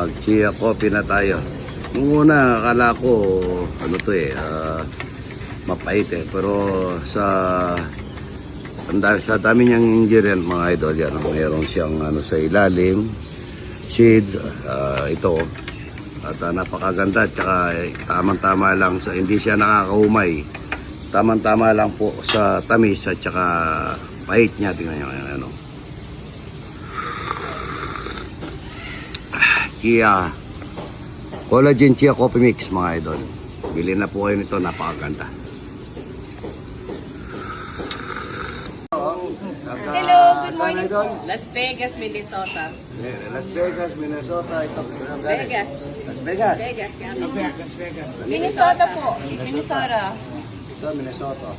mag-chia coffee na tayo. Nung una, akala ko, ano to mapait pero sa dami niyang ingredient mga idol yan, mayroon siyang sa ilalim, seeds, ito, at napakaganda, tsaka tamang-tama lang, hindi siya nakakaumay, tamang-tama lang po sa tamis at tsaka pahit niya. Tingnan niyo Chia Collagen Chia Coffee Mix mga idol. Bili na po kayo nito, napakaganda. Hello, good morning po. Las Vegas, Minnesota. Las Vegas, Minnesota. Ito, Vegas. Las Vegas. Vegas, kaya Las Vegas. Minnesota po. Minnesota. Ito, Minnesota.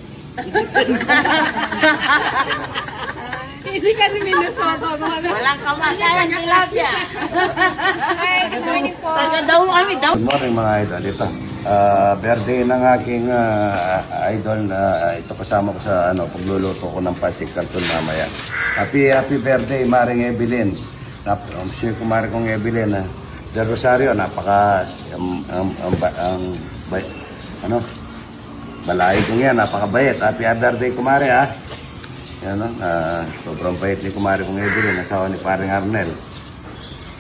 Hindi ka ni Minnesota. Walang kamatayan ng tilapia. Hi, good morning po. Taga-daw kami daw. Good morning mga idol. Ito, birthday ng aking idol na ito kasama ko sa pagluluto ko ng pancit canton mamaya. Happy birthday Maring Evelyn. Share ko Maring kong Evelyn Del Rosario, napaka balay kong yan, napakabait. Happy birthday kumare Yan sobrang bait ni kumare kong Evelyn, asawa ni paring Arnel.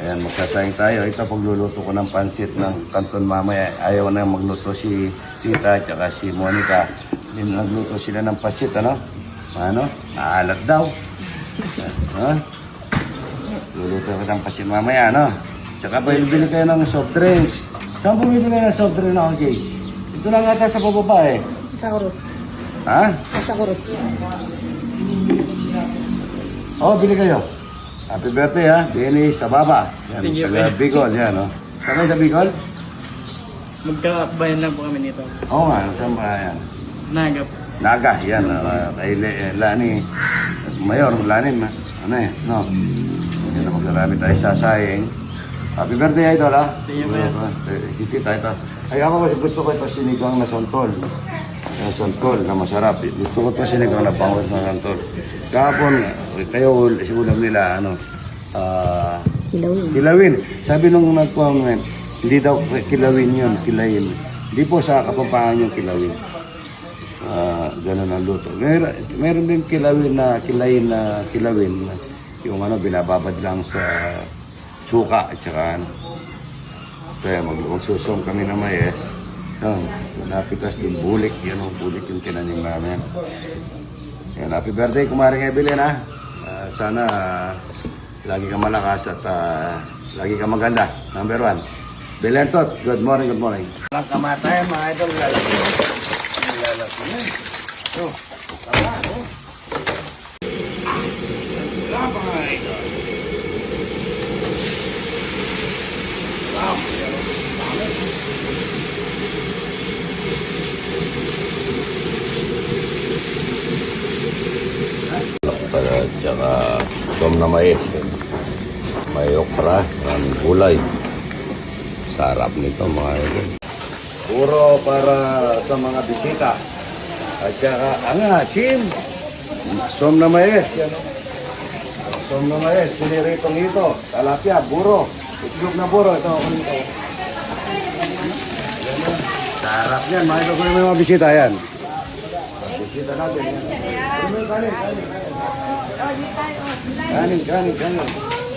Ayan, magsasayang tayo. Ito pagluluto ko ng pansit ng canton mamaya. Ayaw na magluto si Tita at si Monica. Nagluto sila ng pansit, Naalat daw. Luluto ko ng pansit mamaya, Tsaka bili kayo ng soft drinks. Saan bumili ng soft drink na okay? Ito na nga tayo sa bababa Sa Kurus. Ha? Sa Kurus. Oh, bili kayo. Happy birthday Dennis sa baba. Yan, sa Bicol, yan Saan kayo sa Bicol? Magkabayan lang po kami nito. Oo nga, saan ba yan? Naga po. Naga, yan. Kay Lani. Mayor, Lani, Yan na maglalami tayo sasayang. Happy birthday, idol, Thank you, man. Si Tita, ito. Ay, ako kasi gusto ko ito sinigang na sontol. Sontol na masarap. Gusto ko ito sinigang na pangwit na sontol. Kahapon, kayo, si ulam nila, kilawin. Sabi nung nag-comment, hindi daw kilawin yun, kilayin. Hindi po sa Kapampangan yung kilawin. Ganun ang luto. Meron din kilawin na kilawin. Yung binababad lang sa suka at saka Kaya magsusum kami ng mais. Napitas din bulik. Bulik yung tinanim namin. Yan, happy birthday, kumaring Evelyn sana lagi ka malakas at lagi ka maganda. Number 1. Belentot, good morning. Walang kamatayan mga idol. Lalaki yan. Tama, Tama mga idol. At saka tom na mais. May okra, maraming gulay. Sarap nito mga idol. Puro para sa mga bisita. At saka asim. Som na mais. Som na mais. Piniritong ito. Talapia, buro. Itlog na buro. Ito. Sarap yan. Mga idol ko yung mga bisita yan. Bisita natin yan. Kanin.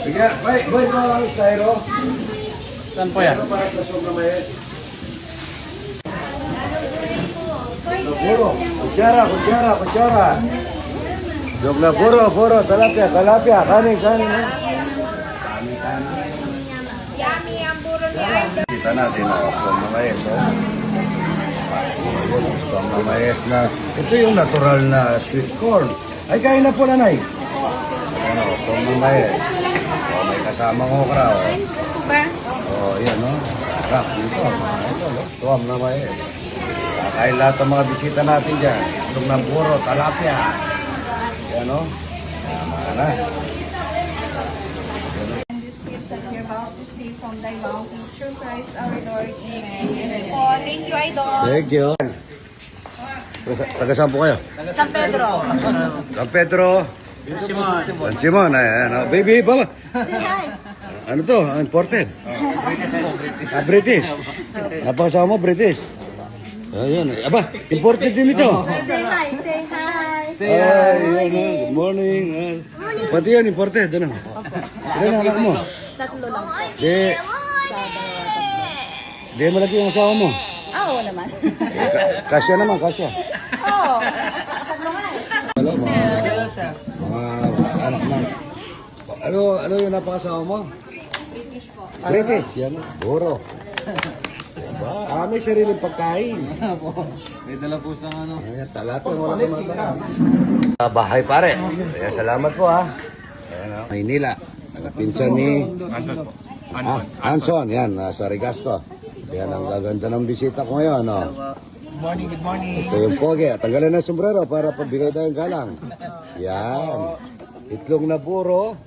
Sige, boy, mga styro. Saan po yan? Ano para sa som na mais? Buro. Kutsara. Jog na buro. Talapia. Kanin. Yummy ang buro ni Idol. Kita natin som na mais. Som na mais na. Ito yung natural na sweet corn. Ay, kain na po nanay. Som na mais. May kasamang okra. Yan Sarap dito. Som na mais. Kakain lahat ng mga bisita natin dyan. Itong ng buro, talapia. Yan Tama na. From thy mouth, through Christ our Lord. Amen. Thank you, Idol. Thank you. Taga saan po kayo? San Pedro. San Pedro. Simon. San Simon. Baby, baba. Ano to? Imported? British. Napakasawa mo, British. Ayun. Aba, imported din ito. Say hi, say hi. Ay, good morning. Pati yan, imported. Ano? Ilan ang anak mo? Tatlo lang. Di malaki ang asawa mo. Oo naman. Kasya naman, kasya. Oo. Hello, mga anak na. Ano yung napakasawa mo? British po. British, yan. Buro. Diba? May sariling pagkain. May dala po sa ano. Ayan, talat lang wala kumata. Bahay pare. Kaya salamat po ha. Ayan o. Maynila. Pinsan ni Anson po. Hanson. Yan, sa Rigasco. Yan ang gaganda ng bisita ko ngayon. No? Good morning, good morning. Ito yung pogi. Tanggalin na yung sombrero para pagbigay tayong galang. Yan. Itlog na buro.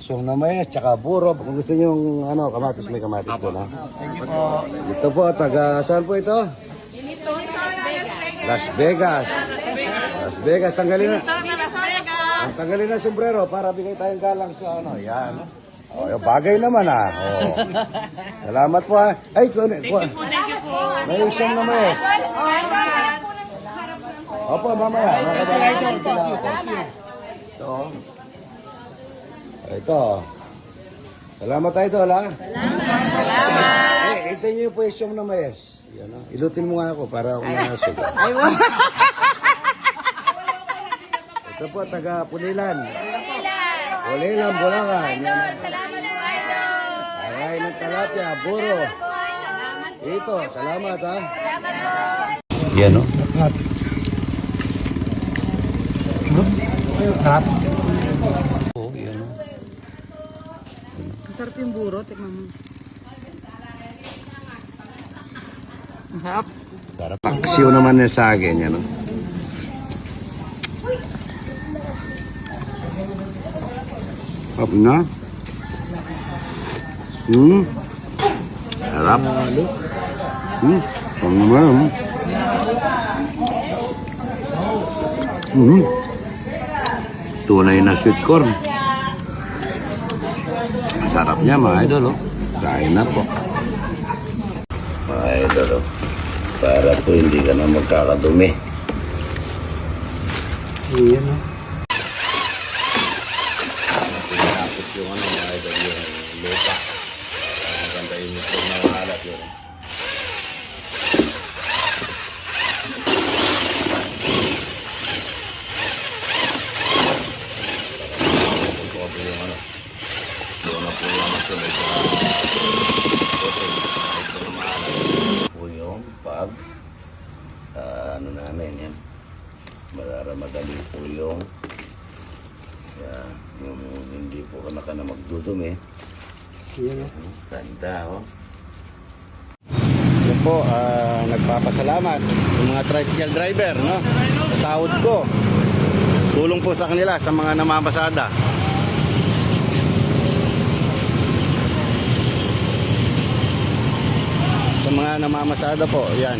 Song na mais, tsaka buro. Kung gusto nyo yung kamatis, may kamatis doon ha. Thank you po. Ito po, taga saan po ito? Las Vegas. Las Vegas, tanggalin na. Tanggalin na yung sombrero para bigay tayong galang sa yan. Yung bagay naman Salamat po ha. Ay, thank you po. May isang na mais. Opo, mamaya. Ito. Salamat tayo ito, ha? Salamat. Ito nyo po yung siyong na mayas. Yan, ha? Ilutin mo nga ako para ako nakasig. Ito po, taga Pulilan. Pulilan, Bulacan. Salamat po, idol. Tagay ng talapia, buro. Ito, salamat, ha? Yan, no? Harap. Oo, yan, no? Masarap yung buro, tikman mo. Harap. Paksiw naman yan sa akin, yan, no? Hap na. Harap. Ang naman. Tunay na sweet corn. Sarap niya mga idol, oh. Kain na po. Mga idol, oh. Para po hindi ka na magkakadumi. Iyan, oh. Tapos yung mga idol, yung lupa. Maganda yung ito na mahalat yun. Po yung pag namin yan. Madali po yung yung hindi po ka na magdudumi. Ganda, oh. Yan po, nagpapasalamat yung mga tricycle driver, no? Sa sahod ko. Tulong po sa kanila sa mga namamasada. Sa mga namamasada po, yan.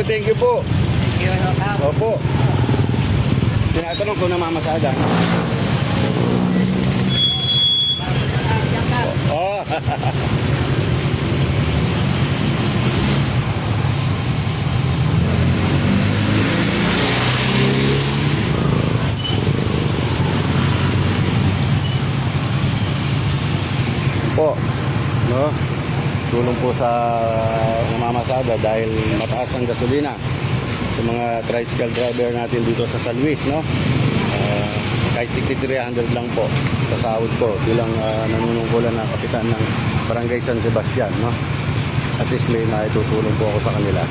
Thank you po. Opo. Tinatanong ko namamasada. Oh. Po, no? Tulong po sa namamasada dahil mataas ang gasolina sa mga tricycle driver natin dito sa San Luis, no? Kahit 300 lang po sa sahod ko bilang nanunungkulan na kapitan ng Barangay San Sebastian, no? At least may naitutulong po ako sa kanila.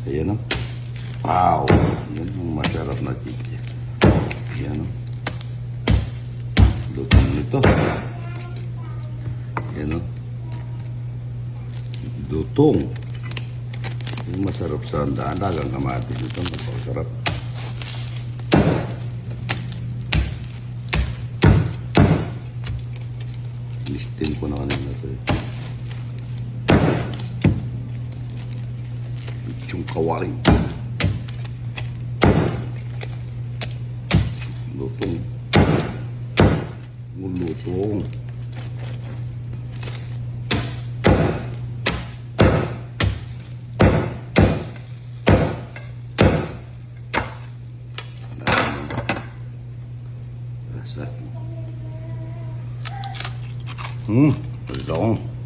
Ayan, no? Wow! Yan yung masarap na chichi. Ayan, no? Lutong nito. Ayan, no? Lutong. Yung masarap sa dagang kamatis. Ito masarap. Steam ko na kanina ito eh. Yung kawaring. Lutong. Lutong. Asa. Ito.